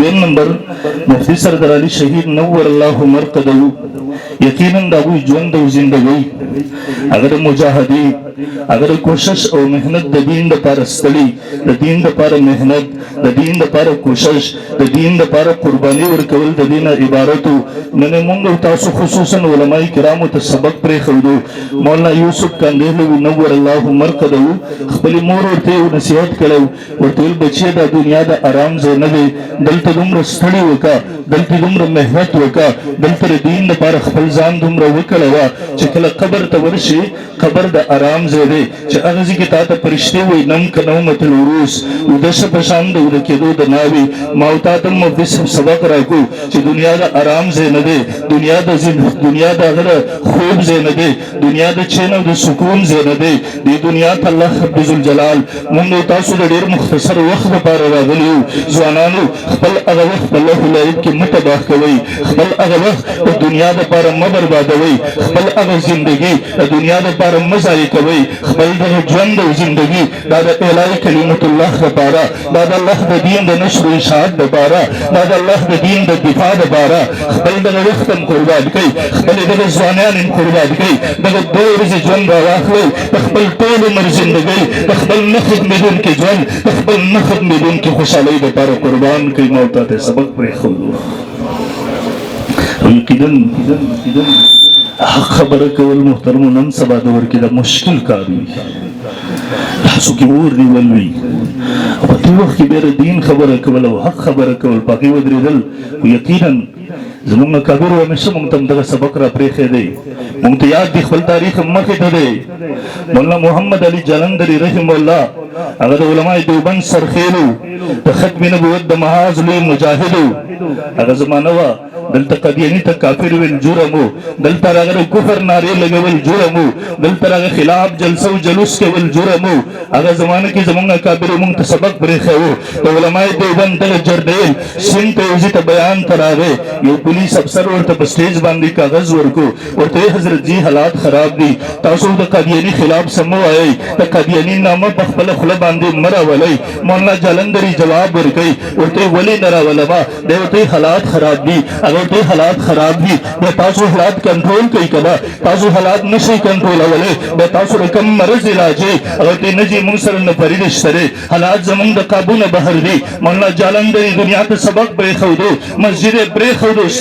دویم نمبر مفتی سردار علی شهید نور الله مرقدو یقینا دا وی ژوند او زندګۍ اگر مجاهدی اگر کوشش او مهنت د دین لپاره ستړي د دین لپاره مهنت د دین لپاره کوشش د دین لپاره قرباني ورکول د دین عبارتو نن موږ تاسو خصوصا علماء کرامو ته سبق پرې خودو مولانا یوسف کاندهلوی نور الله مرقدو خپل مور ورته نصیحت کړو ورته بچي د دنیا د آرام ځای نه دی دلته دومره ستړي وکا دلته دومره مهنت وکا دلته دین لپاره خپل ځان دومره وکړوا چې کله قبر ته ورشي قبر د آرام ځای دی چې هغه ځکه تاسو پرشته وي نم کنو متل وروس ودش پشان د ورکېدو د ناوي ماوتا ته مو د سبق راکو چې دنیا د آرام ځای نه دی دنیا د هغه خوب ځای نه دی دنیا د چینو د سکون ځای نه دی د دنیا ته الله رب ذوالجلال موږ تاسو د ډېر مختصر وخت لپاره راغلیو ځوانانو خپل هغه وخت الله لایق کې متباه کوي خپل هغه وخت د دنیا لپاره مه بربادوي خپل هغه ژوندۍ د دنیا لپاره مه ضایع کوي خپل د ژوند او ژوندۍ دا د اعلی کلمت الله لپاره دا د الله د دین د نشر او اشاعت لپاره دا د الله د دین د دفاع لپاره خپل د وخت قربان کوي خپل د ځوانان قربان کوي دغه دوه ورځې ژوند راواخلي خپل ټول عمر ژوندۍ خپل نه ختمېدون کې ژوند خپل نه ختمېدون کې خوشحالۍ لپاره قربان کوي موتا ته سبق پرې خودو یقینا حق خبره کول محترم نن سبا د ورکې د مشکل کار وي تاسو کې اور نیول وي په دې وخت کې بیر دین خبره کول او حق خبره کول پاکي ودرېدل یقینا زمونږ کبیر و همیشه مونږ ته دغه سبق را پرېښی دی مونږ ته یاد دی خپل تاریخ مخې ته دی مولانا محمد علي جلندري رحم الله هغه د علماء دیوبند سرخیلو د ختم نبوت د محاذ لوی مجاهدو هغه زمانه وه دلته قدیاني ته کافر ویل جرم و دلته راغلی کفر نارې لګول جرم و دلته راغلی خلاف جلسه و جلوس کول جرم و هغه زمانه کې زمونږ کابرو مونږ ته سبق پرېښی و د علماء دیوبند دغه جرنیل سیند ته وځي ته بیان ته راغی یو پولیس افسر ورته په سټیج باندې کاغذ ورکو ورته حضرت جی حالات خراب دي تاسو د قادیاني خلاف سمو وایي د قادیاني نامه په خپله خوله باندې مه راولئ مولانا جلندري جواب ورکوي ورته ولې نه راولما دی ورته حالات خراب دي هغه ورته حالات خراب دي بیا تاسو حالات کنټرول کوئ که نه تاسو حالات نشئ کنټرولولی بیا تاسو د کوم مرض علاج یې هغه ورته نه جي موږ سره نه فرید شته دی حالات زموږ د قابو نه بهر دي مولانا جلندري دنیا ته سبق پرېښودو مسجد یې پرېښودو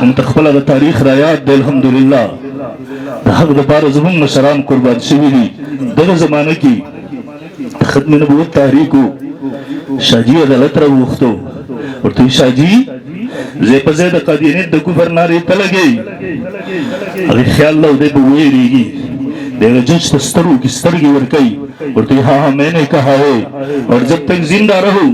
منتخبل تاریخ را یاد دی الحمدلله د حق دپاره زموږ مشران قربان شوي دي دغه زمانه کې ختم نبوت تحریک و شاجي عدالت راوغوښتو ورته ویل شاجي زه په ځای د قادیانیت د کفر نارې ته لګئ هغې خیال له دی به ویرېږي دیگه جج تو سترگو کی سترگی ورکی اور تو ہاں میں نے کہا ہے اور جب تک زندہ رہو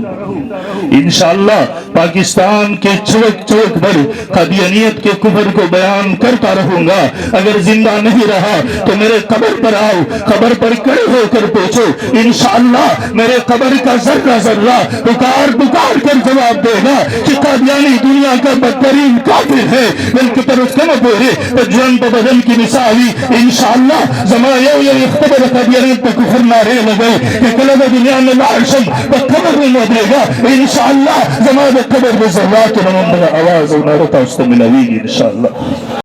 انشاءاللہ پاکستان کے چوک چوک پر قادیانیت کے کفر کو بیان کرتا رہوں گا اگر زندہ نہیں رہا تو میرے قبر پر آؤ قبر پر کھڑے ہو کر پوچھو انشاءاللہ میرے قبر کا ذرہ ذرہ پکار پکار کر جواب دے گا کہ قادیانی دنیا کا بدترین کافر ہے بلکہ پر اس کم پورے جوان بدن کی مثالی انشاءاللہ زمان یو اختبر قادیانیت پر کفر نارے لگے کہ کلب دنیا میں لعشم پر قبر میں دے گا انشاءاللہ زمان قبر بزرات نمبر آواز و نارتا اس ملوی گی انشاءاللہ